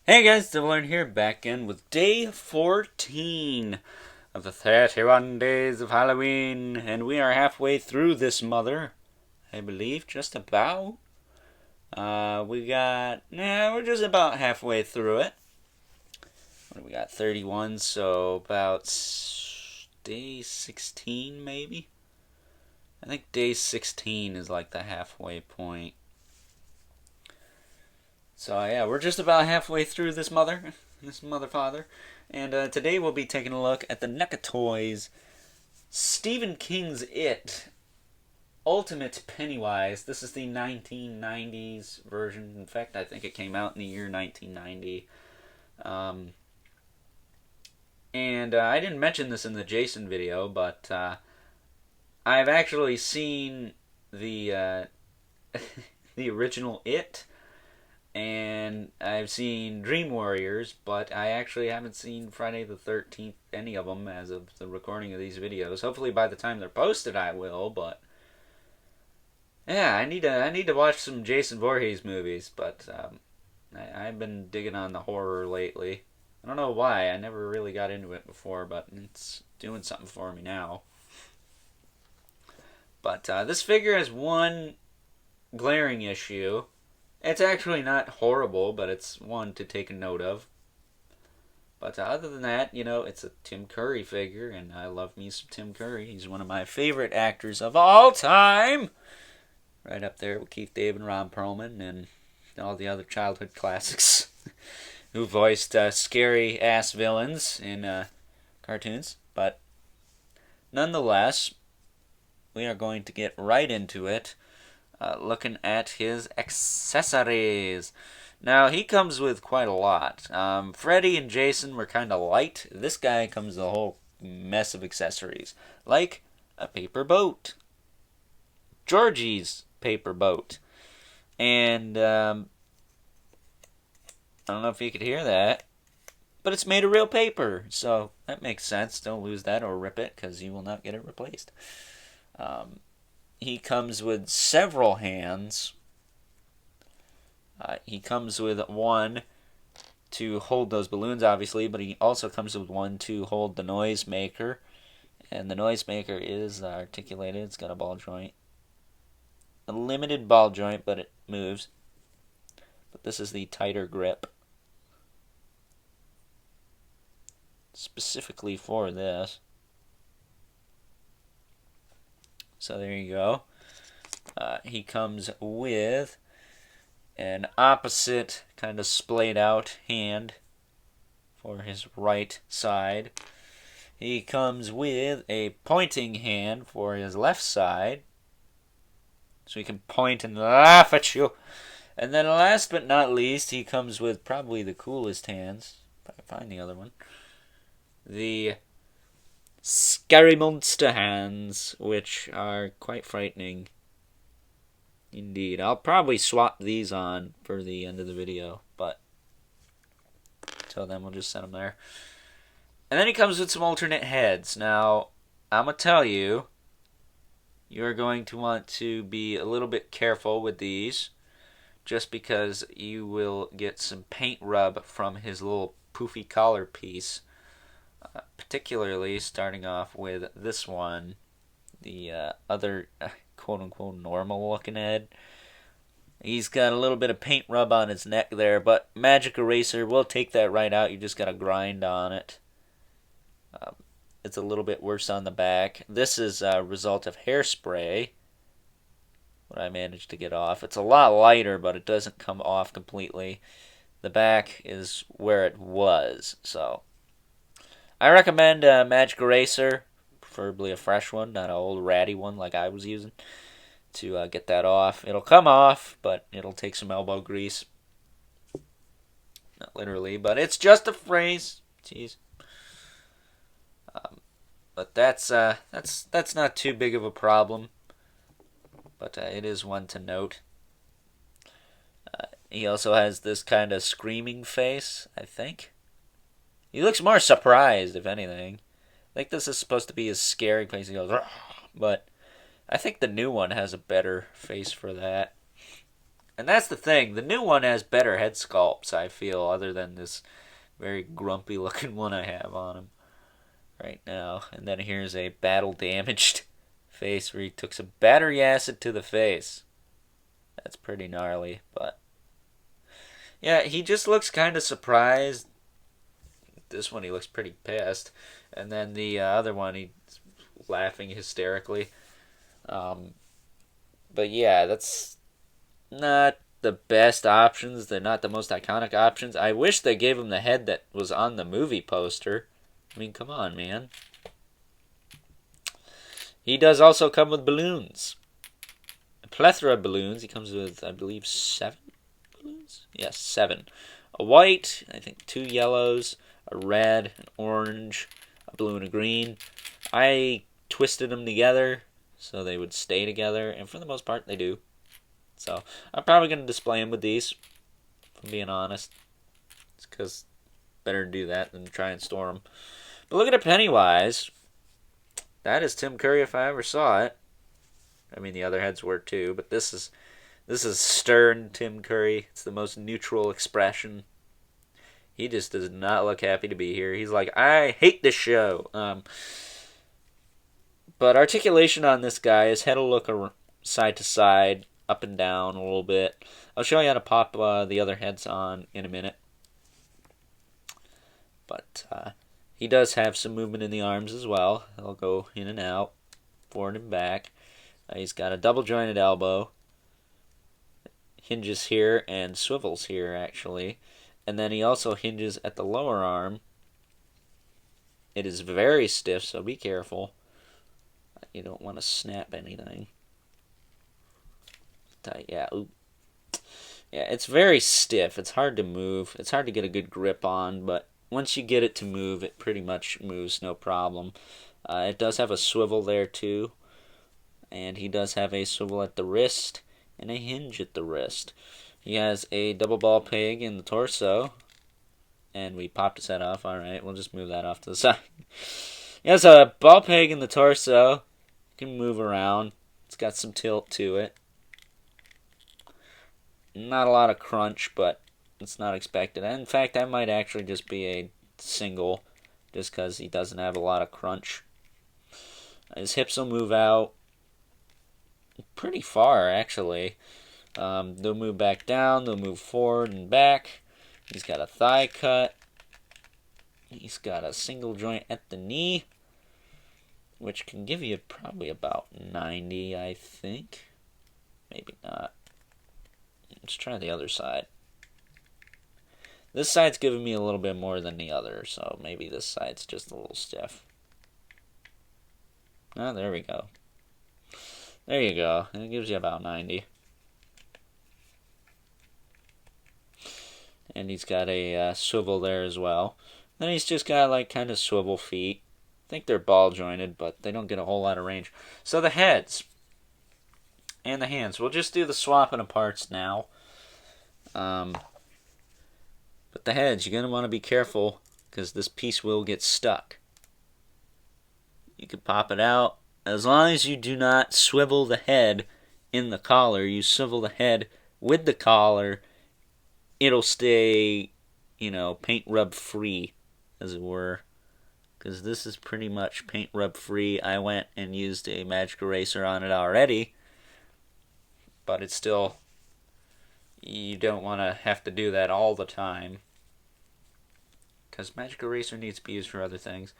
Hey guys, Dylan here, back in with day 14 of the 31 days of Halloween, and we are halfway through this mother, I believe, just about. We're just about halfway through it. What do we got, 31, so about day 16 maybe? I think day 16 is like the halfway point. So yeah, we're just about halfway through this mother father, and today we'll be taking a look at the NECA Toys Stephen King's It Ultimate Pennywise. This is the 1990s version. In fact, I think it came out in the year 1990. Um, and I didn't mention this in the Jason video, but I've actually seen the the original It, and I've seen Dream Warriors, but I actually haven't seen Friday the 13th, any of them, as of the recording of these videos. Hopefully by the time they're posted I will, but yeah, I need to watch some Jason Voorhees movies, but I've been digging on the horror lately. I don't know why, I never really got into it before, but it's doing something for me now. But this figure has one glaring issue. It's actually not horrible, but it's one to take a note of. But other than that, it's a Tim Curry figure, and I love me some Tim Curry. He's one of my favorite actors of all time. Right up there with Keith David and Ron Perlman and all the other childhood classics who voiced scary ass villains in cartoons. But nonetheless, we are going to get right into it. Looking at his accessories. Now, he comes with quite a lot. Freddy and Jason were kind of light. This guy comes with a whole mess of accessories, like a paper boat. Georgie's paper boat. And I don't know if you could hear that, but it's made of real paper, so that makes sense. Don't lose that or rip it, because you will not get it replaced. He comes with several hands. He comes with one to hold those balloons, obviously, but he also comes with one to hold the noisemaker. And the noisemaker is articulated. It's got a ball joint. A limited ball joint, but it moves. But this is the tighter grip. Specifically for this. So there you go. He comes with an opposite kind of splayed out hand for his right side. He comes with a pointing hand for his left side, so he can point and laugh at you. And then last but not least, he comes with probably the coolest hands, if I can find the other one, the Scary Monster hands, which are quite frightening indeed. I'll probably swap these on for the end of the video, but until then we'll just set them there. And then he comes with some alternate heads. Now, I'm going to tell you, you're going to want to be a little bit careful with these, just because you will get some paint rub from his little poofy collar piece. Particularly starting off with this one, the other quote-unquote normal-looking head. He's got a little bit of paint rub on his neck there, but Magic Eraser will take that right out. You just got to grind on it. It's a little bit worse on the back. This is a result of hairspray, what I managed to get off. It's a lot lighter, but it doesn't come off completely. The back is where it was, so I recommend Magic Eraser, preferably a fresh one, not an old ratty one like I was using, to get that off. It'll come off, but it'll take some elbow grease. Not literally, but it's just a phrase. Jeez. But that's not too big of a problem. But it is one to note. He also has this kind of screaming face, I think. He looks more surprised, if anything. I think this is supposed to be his scary face. He goes, "Rah!" But I think the new one has a better face for that. And that's the thing. The new one has better head sculpts, I feel, other than this very grumpy looking one I have on him right now. And then here's a battle damaged face where he took some battery acid to the face. That's pretty gnarly, but yeah, he just looks kind of surprised. This one he looks pretty pissed, and then the other one he's laughing hysterically. But yeah, that's not the best options. They're not the most iconic options. I wish they gave him the head that was on the movie poster. I mean, come on, man. He does also come with balloons. A plethora of balloons. He comes with, I believe, 7 balloons? Yes, 7. A white, I think 2 yellows, a red, an orange, a blue, and a green. I twisted them together so they would stay together, and for the most part, they do. So, I'm probably going to display them with these, if I'm being honest. It's because better to do that than try and store them. But look at a Pennywise. That is Tim Curry if I ever saw it. I mean, the other heads were too, but this is stern Tim Curry. It's the most neutral expression. He just does not look happy to be here. He's like, I hate this show. But articulation on this guy, his head will look side to side, up and down a little bit. I'll show you how to pop the other heads on in a minute. But he does have some movement in the arms as well. They'll go in and out, forward and back. He's got a double jointed elbow. Hinges here and swivels here, actually. And then he also hinges at the lower arm. It is very stiff, so be careful. You don't want to snap anything. Yeah, ooh. Yeah, it's very stiff. It's hard to move. It's hard to get a good grip on, but once you get it to move, it pretty much moves no problem. It does have a swivel there, too. And he does have a swivel at the wrist and a hinge at the wrist. He has a double ball peg in the torso. And we popped his head off. Alright, we'll just move that off to the side. He has a ball peg in the torso. It can move around. It's got some tilt to it. Not a lot of crunch, but it's not expected. And in fact, that might actually just be a single, just because he doesn't have a lot of crunch. His hips will move out pretty far, actually. They'll move back down, they'll move forward and back. He's got a thigh cut. He's got a single joint at the knee, which can give you probably about 90, I think. Maybe not. Let's try the other side. This side's giving me a little bit more than the other, so maybe this side's just a little stiff. Oh, there we go. There you go. It gives you about 90. And he's got a swivel there as well. Then he's just got like kind of swivel feet. I think they're ball jointed, but they don't get a whole lot of range. So the heads and the hands. We'll just do the swapping of parts now. But the heads, you're going to want to be careful because this piece will get stuck. You can pop it out. As long as you do not swivel the head in the collar, you swivel the head with the collar, it'll stay, paint rub free, as it were. Because this is pretty much paint rub free. I went and used a magic eraser on it already. But it's still, you don't want to have to do that all the time. Because magic eraser needs to be used for other things.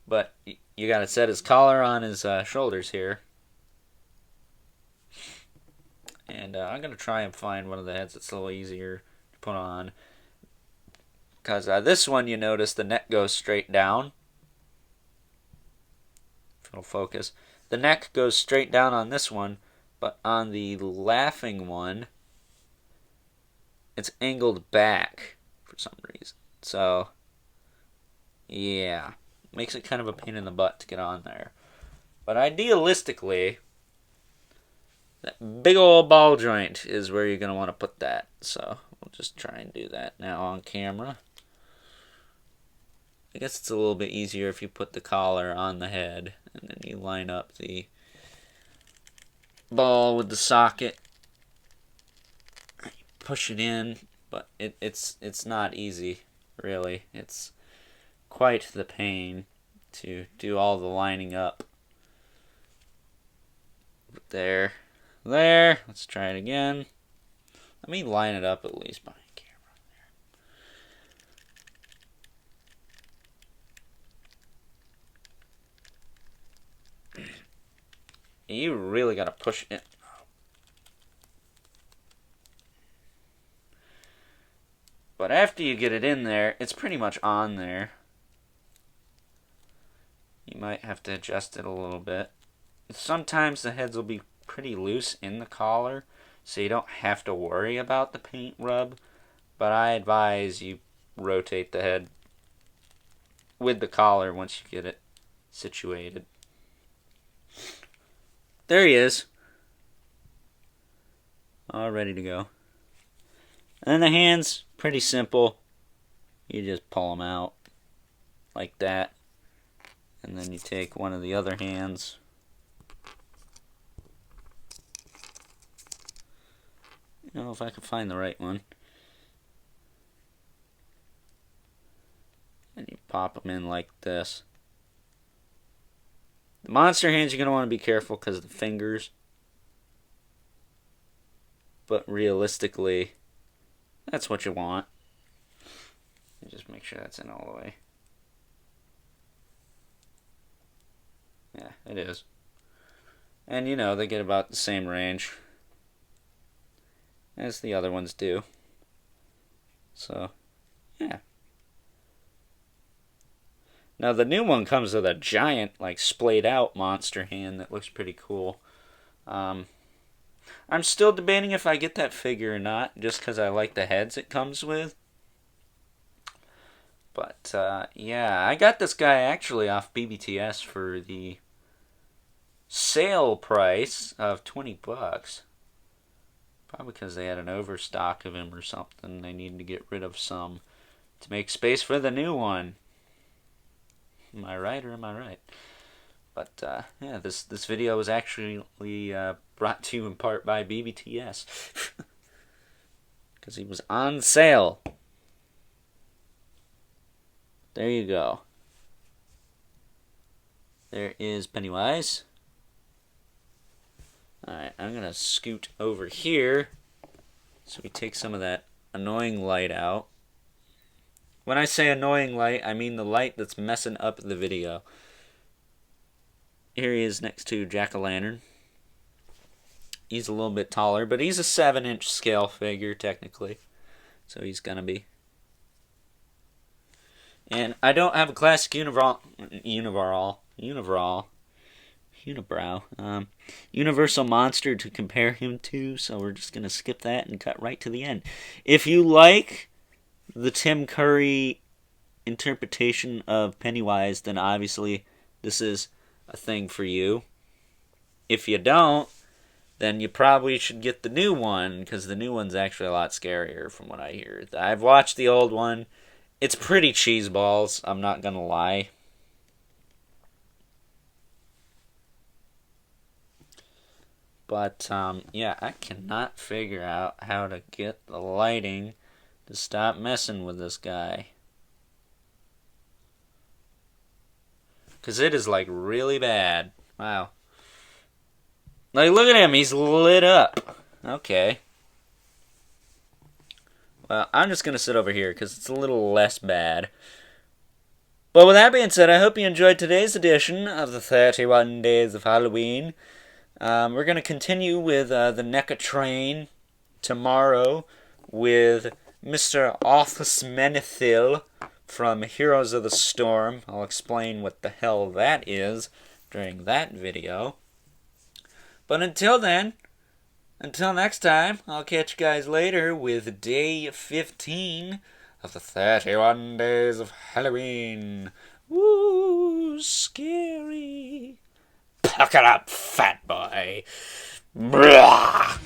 But you got to set his collar on his shoulders here. And I'm going to try and find one of the heads that's a little easier to put on. Because this one, you notice the neck goes straight down. If it'll focus. The neck goes straight down on this one. But on the laughing one, it's angled back for some reason. So, yeah. Makes it kind of a pain in the butt to get on there. But idealistically, that big old ball joint is where you're going to want to put that. So, we'll just try and do that now on camera. I guess it's a little bit easier if you put the collar on the head. And then you line up the ball with the socket. push it in, but it's not easy, really. It's quite the pain to do all the lining up. There. Let's try it again. Let me line it up at least behind camera. There. You really gotta push it. But after you get it in there, it's pretty much on there. You might have to adjust it a little bit. Sometimes the heads will be pretty loose in the collar, so you don't have to worry about the paint rub, but I advise you rotate the head with the collar once you get it situated. There he is. All ready to go. And the hands, pretty simple. You just pull them out like that. And then you take one of the other hands. I don't know if I can find the right one. And you pop them in like this. The monster hands, you're going to want to be careful because of the fingers. But realistically, that's what you want. And just make sure that's in all the way. Yeah, it is. And you know, they get about the same range as the other ones do. So, yeah. Now the new one comes with a giant, like, splayed out monster hand that looks pretty cool. I'm still debating if I get that figure or not, just because I like the heads it comes with. But, yeah, I got this guy actually off BBTS for the sale price of $20. Probably because they had an overstock of him or something. They needed to get rid of some to make space for the new one. Am I right or am I right? But, yeah, this video was actually brought to you in part by BBTS. Because he was on sale. There you go. There is Pennywise. Alright, I'm going to scoot over here so we take some of that annoying light out. When I say annoying light, I mean the light that's messing up the video. Here he is next to Jack-o'-lantern. He's a little bit taller, but he's a 7-inch scale figure, technically. So he's going to be. And I don't have a classic Universal monster to compare him to, so we're just going to skip that and cut right to the end. If you like the Tim Curry interpretation of Pennywise, then obviously this is a thing for you. If you don't, then you probably should get the new one, because the new one's actually a lot scarier from what I hear. I've watched the old one. It's pretty cheeseballs, I'm not going to lie. But, yeah, I cannot figure out how to get the lighting to stop messing with this guy. Because it is, like, really bad. Wow. Like, look at him, he's lit up. Okay. Well, I'm just going to sit over here because it's a little less bad. But with that being said, I hope you enjoyed today's edition of the 31 Days of Halloween. We're going to continue with the NECA train tomorrow with Mr. Arthas Menethil from Heroes of the Storm. I'll explain what the hell that is during that video. But until then, until next time, I'll catch you guys later with day 15 of the 31 Days of Halloween. Woo, scary. Pucker up, fat boy. Blah.